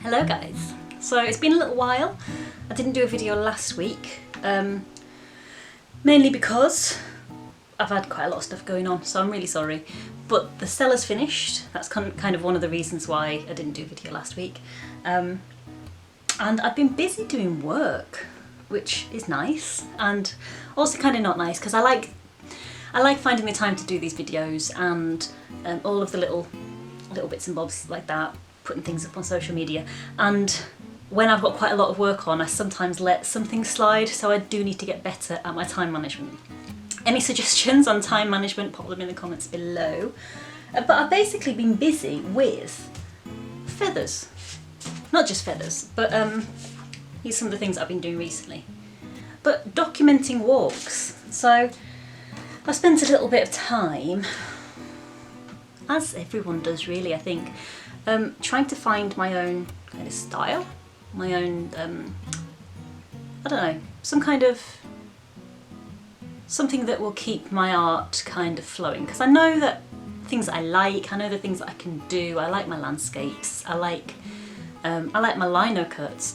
Hello guys! So it's been a little while. I didn't do a video last week, mainly because I've had quite a lot of stuff going on, so I'm really sorry. But the cellar's finished. That's kind of one of the reasons why I didn't do a video last week. And I've been busy doing work, which is nice, and also kind of not nice, because I like finding the time to do these videos and all of the little bits and bobs like that, putting things up on social media. And when I've got quite a lot of work on, I sometimes let some things slide, so I do need to get better at my time management. Any suggestions on time management, pop them in the comments below. But I've basically been busy with feathers. Not just feathers, but here's some of the things I've been doing recently. But documenting walks. So I spent a little bit of time, as everyone does really, I think, trying to find my own kind of style, my own, I don't know, something that will keep my art kind of flowing. Because I know that things that I know the things that I can do. I like my landscapes. I like my lino cuts.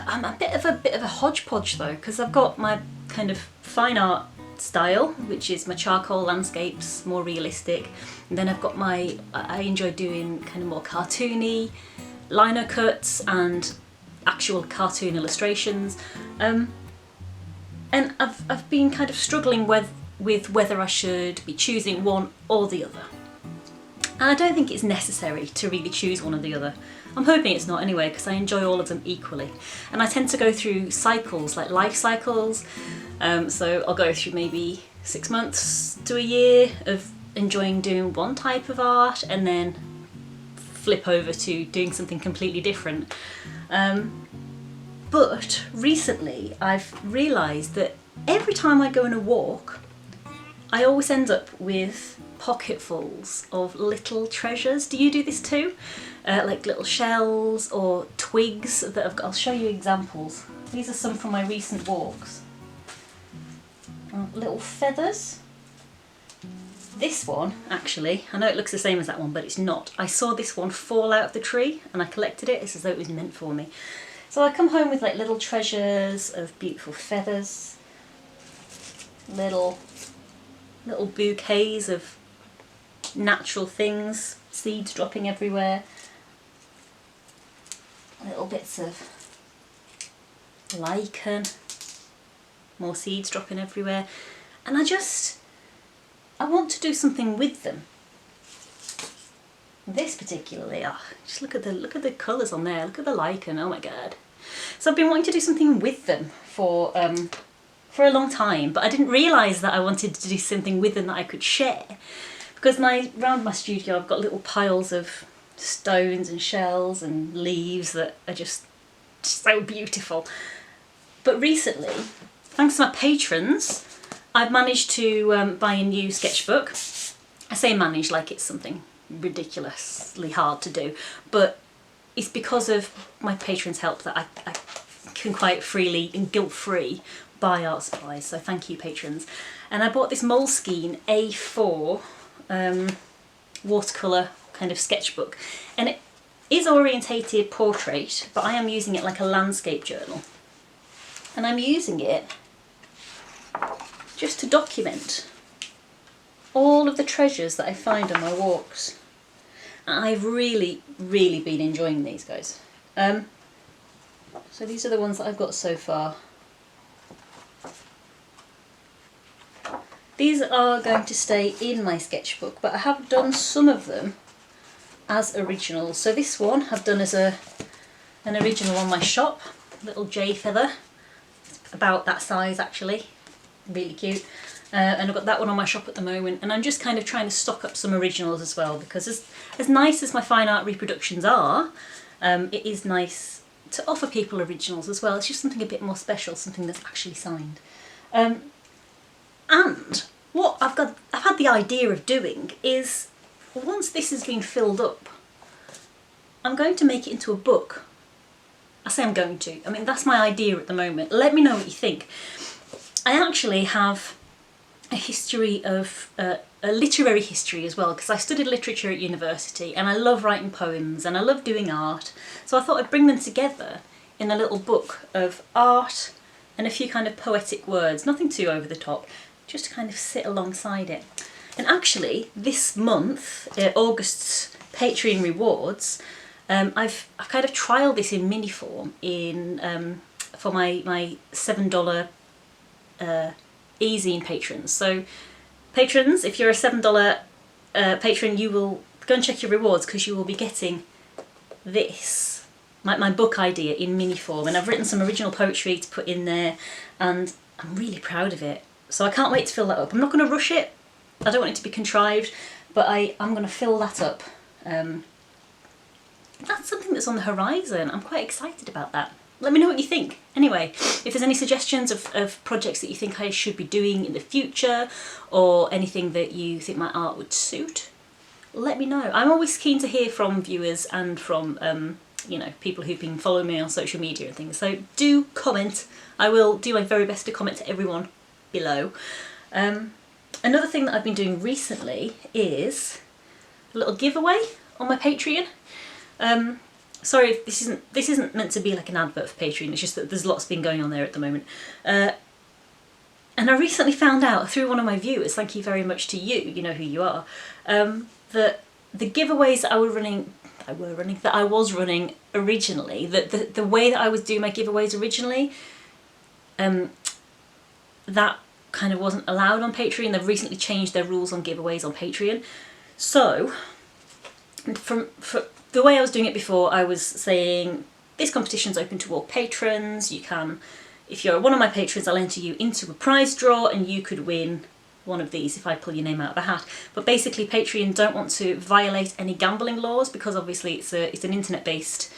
I'm a bit of a hodgepodge though, because I've got my kind of fine art style, which is my charcoal landscapes, more realistic. And then I've got I enjoy doing kind of more cartoony lino cuts and actual cartoon illustrations. And I've been kind of struggling with whether I should be choosing one or the other. And I don't think it's necessary to really choose one or the other. I'm hoping it's not anyway, because I enjoy all of them equally. And I tend to go through cycles, like life cycles. So I'll go through maybe 6 months to a year of enjoying doing one type of art and then flip over to doing something completely different. But recently I've realised that every time I go on a walk, I always end up with pocketfuls of little treasures. Do you do this too? Like little shells or twigs that I've got. I'll show you examples. These are some from my recent walks. Little feathers. This one, actually, I know it looks the same as that one, but it's not. I saw this one fall out of the tree and I collected it. It's as though it was meant for me. So I come home with like little treasures of beautiful feathers, little bouquets of natural things, seeds dropping everywhere, little bits of lichen, more seeds dropping everywhere, and I want to do something with them. This particularly, just look at the colours on there, look at the lichen, oh my god. So I've been wanting to do something with them for a long time, but I didn't realise that I wanted to do something with them that I could share. Because around my studio I've got little piles of stones and shells and leaves that are just so beautiful. But recently, thanks to my patrons, I've managed to buy a new sketchbook. I say manage like it's something ridiculously hard to do, but it's because of my patrons' help that I can quite freely and guilt-free buy art supplies, so thank you patrons. And I bought this Moleskine A4 watercolour kind of sketchbook, and it is orientated portrait, but I am using it like a landscape journal, and I'm using it just to document all of the treasures that I find on my walks. I've really been enjoying these, guys. So these are the ones that I've got so far. These are going to stay in my sketchbook, but I have done some of them as originals. So this one I've done as an original on my shop, little J feather, about that size actually, really cute. And I've got that one on my shop at the moment, and I'm just kind of trying to stock up some originals as well, because as nice as my fine art reproductions are, it is nice to offer people originals as well. It's just something a bit more special, something that's actually signed. And what I've had the idea of doing is, once this has been filled up, I'm going to make it into a book. I say I'm going to. I mean, that's my idea at the moment. Let me know what you think. I actually have a history of a literary history as well, because I studied literature at university and I love writing poems and I love doing art. So I thought I'd bring them together in a little book of art and a few kind of poetic words, nothing too over the top, just to kind of sit alongside it. And actually, this month, August's Patreon rewards, I've kind of trialled this in mini form for my $7 e-zine patrons. So patrons, if you're a $7 patron, you will go and check your rewards, because you will be getting this, my book idea in mini form, and I've written some original poetry to put in there, and I'm really proud of it. So I can't wait to fill that up. I'm not going to rush it. I don't want it to be contrived, but I'm going to fill that up. That's something that's on the horizon. I'm quite excited about that. Let me know what you think. Anyway, if there's any suggestions of projects that you think I should be doing in the future, or anything that you think my art would suit, let me know. I'm always keen to hear from viewers and from you know, people who've been following me on social media and things. So do comment. I will do my very best to comment to everyone below. Another thing that I've been doing recently is a little giveaway on my Patreon. Sorry, this isn't meant to be like an advert for Patreon, it's just that there's lots been going on there at the moment. And I recently found out through one of my viewers, thank you very much to you, you know who you are, that the giveaways that I was running originally, the way that I was doing my giveaways originally, that kind of wasn't allowed on Patreon. They've recently changed their rules on giveaways on Patreon. So, for the way I was doing it before, I was saying this competition's open to all patrons. You can, if you're one of my patrons, I'll enter you into a prize draw and you could win one of these if I pull your name out of a hat. But basically Patreon don't want to violate any gambling laws, because obviously it's an internet-based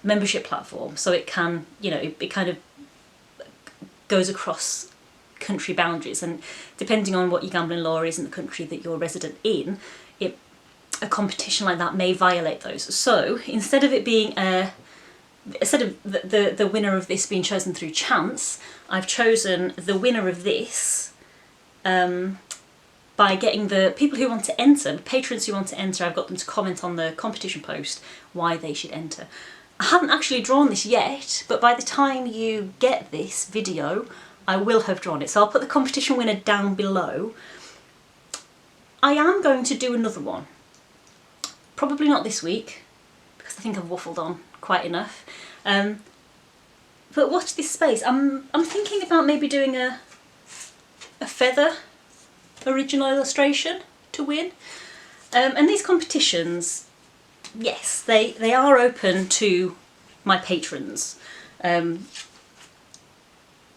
membership platform, so it can, you know, it kind of goes across country boundaries, and depending on what your gambling law is in the country that you're resident in, a competition like that may violate those. So instead of it being instead of the winner of this being chosen through chance, I've chosen the winner of this by getting the people who want to enter, the patrons who want to enter, I've got them to comment on the competition post why they should enter. I haven't actually drawn this yet, but by the time you get this video, I will have drawn it. So I'll put the competition winner down below. I am going to do another one. Probably not this week, because I think I've waffled on quite enough. But watch this space. I'm thinking about maybe doing a feather original illustration to win. And these competitions, yes, they are open to my patrons. And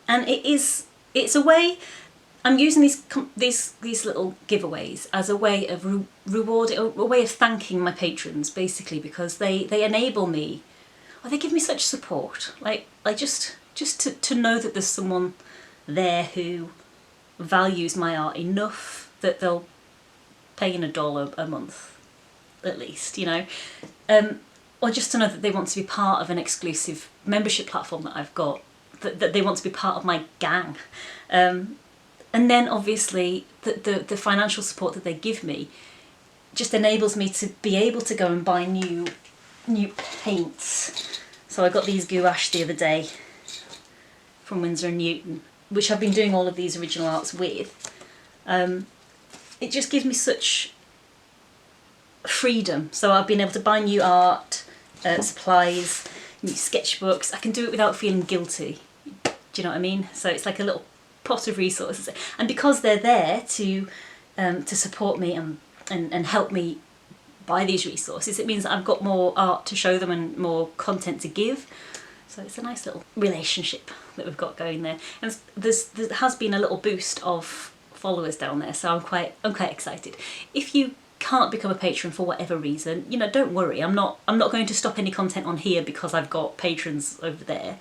it's a way, I'm using these little giveaways as a way of rewarding, a way of thanking my patrons, basically, because they enable me, or they give me such support. Like just to know that there's someone there who values my art enough that they'll pay in $1 a month, at least, you know. Or just to know that they want to be part of an exclusive membership platform that I've got, that they want to be part of my gang. And then obviously the financial support that they give me just enables me to be able to go and buy new paints. So I got these gouache the other day from Winsor & Newton, which I've been doing all of these original arts with. It just gives me such freedom. So I've been able to buy new art, supplies, new sketchbooks. I can do it without feeling guilty. Do you know what I mean? So it's like a little pot of resources, and because they're there to support me and help me buy these resources, it means that I've got more art to show them and more content to give. So it's a nice little relationship that we've got going there, and there has been a little boost of followers down there, so I'm quite excited. If you can't become a patron for whatever reason, you know, don't worry. I'm not going to stop any content on here because I've got patrons over there.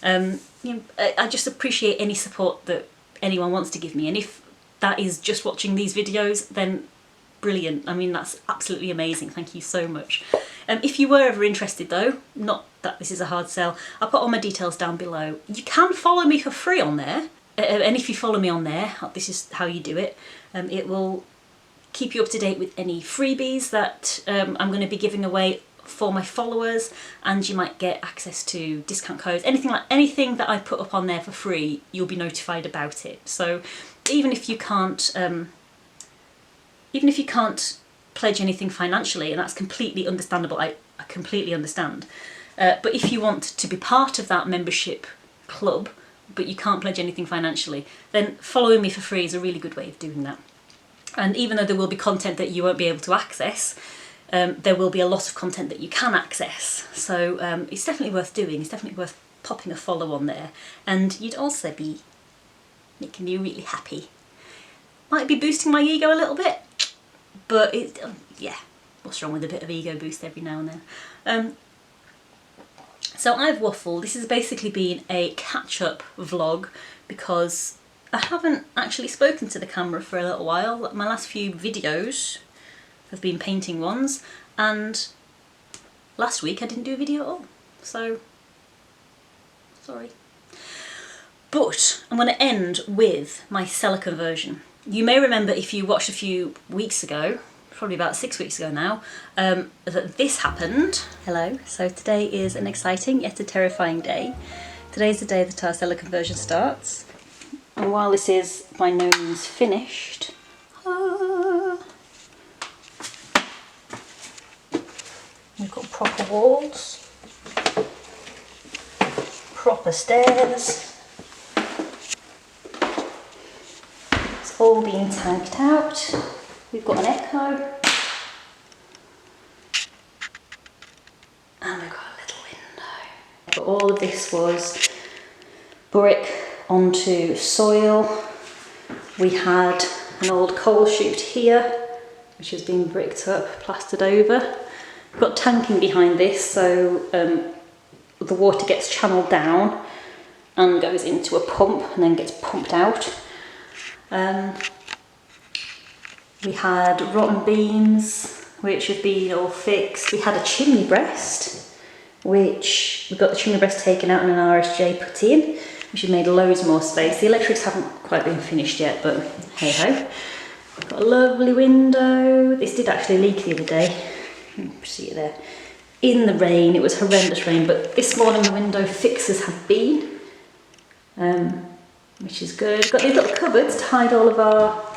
You know, I just appreciate any support that anyone wants to give me, and if that is just watching these videos, then brilliant. I mean, that's absolutely amazing. Thank you so much. If you were ever interested though, not that this is a hard sell, I'll put all my details down below. You can follow me for free on there, and if you follow me on there, this is how you do it. It will keep you up to date with any freebies that I'm going to be giving away for my followers, and you might get access to discount codes, anything that I put up on there for free, you'll be notified about it. So even if you can't pledge anything financially, and that's completely understandable, I completely understand, but if you want to be part of that membership club but you can't pledge anything financially, then following me for free is a really good way of doing that. And even though there will be content that you won't be able to access, there will be a lot of content that you can access. So it's definitely worth doing. It's definitely worth popping a follow on there. And you'd also be making me really happy. Might be boosting my ego a little bit, but yeah, what's wrong with a bit of ego boost every now and then? So I've waffled. This has basically been a catch-up vlog because I haven't actually spoken to the camera for a little while. My last few videos have been painting ones, and last week I didn't do a video at all, so sorry. But I'm going to end with my cellar conversion. You may remember, if you watched a few weeks ago, probably about 6 weeks ago now, that this happened. Hello, so today is an exciting yet a terrifying day. Today's the day that our cellar conversion starts. And while this is by no means finished, we've got proper walls, proper stairs. It's all being tanked out. We've got an echo. And we've got a little window. But all of this was brick onto soil. We had an old coal chute here, which has been bricked up, plastered over. We've got tanking behind this, so the water gets channeled down and goes into a pump and then gets pumped out. We had rotten beams, which have been all fixed. We had a chimney breast, which we got the chimney breast taken out and an RSJ put in, which has made loads more space. The electrics haven't quite been finished yet, but hey ho. Got a lovely window. This did actually leak the other day. See it there. In the rain, it was horrendous rain, but this morning the window fixes have been, which is good. Got these little cupboards to hide all of our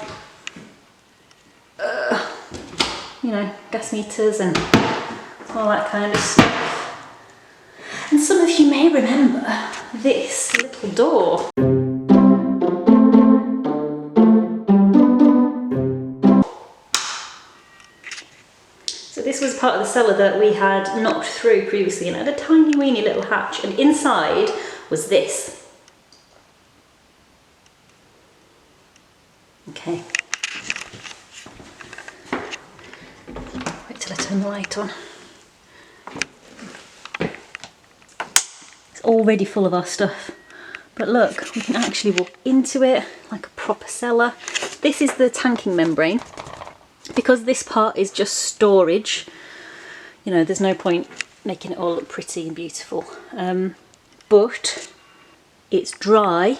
gas meters and all that kind of stuff. And some of you may remember this little door. So this was part of the cellar that we had knocked through previously, and it had a tiny weeny little hatch, and inside was this. Okay. Wait till I turn the light on. It's already full of our stuff. But look, we can actually walk into it like a proper cellar. This is the tanking membrane. Because this part is just storage, there's no point making it all look pretty and beautiful. But it's dry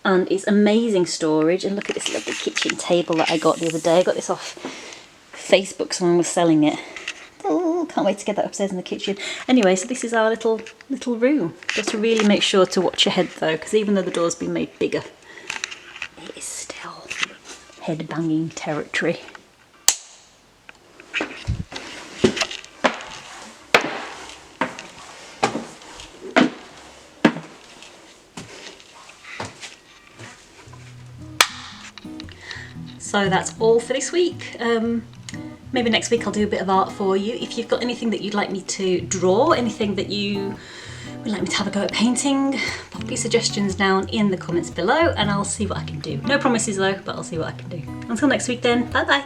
and it's amazing storage. And look at this lovely kitchen table that I got the other day. I got this off Facebook, someone was selling it. Oh, can't wait to get that upstairs in the kitchen. Anyway, so this is our little room. Just to really make sure to watch your head though, because even though the door's been made bigger, it is still head banging territory. So that's all for this week. Maybe next week I'll do a bit of art for you. If you've got anything that you'd like me to draw, anything that you would like me to have a go at painting, pop your suggestions down in the comments below and I'll see what I can do. No promises though, but I'll see what I can do. Until next week then, bye bye.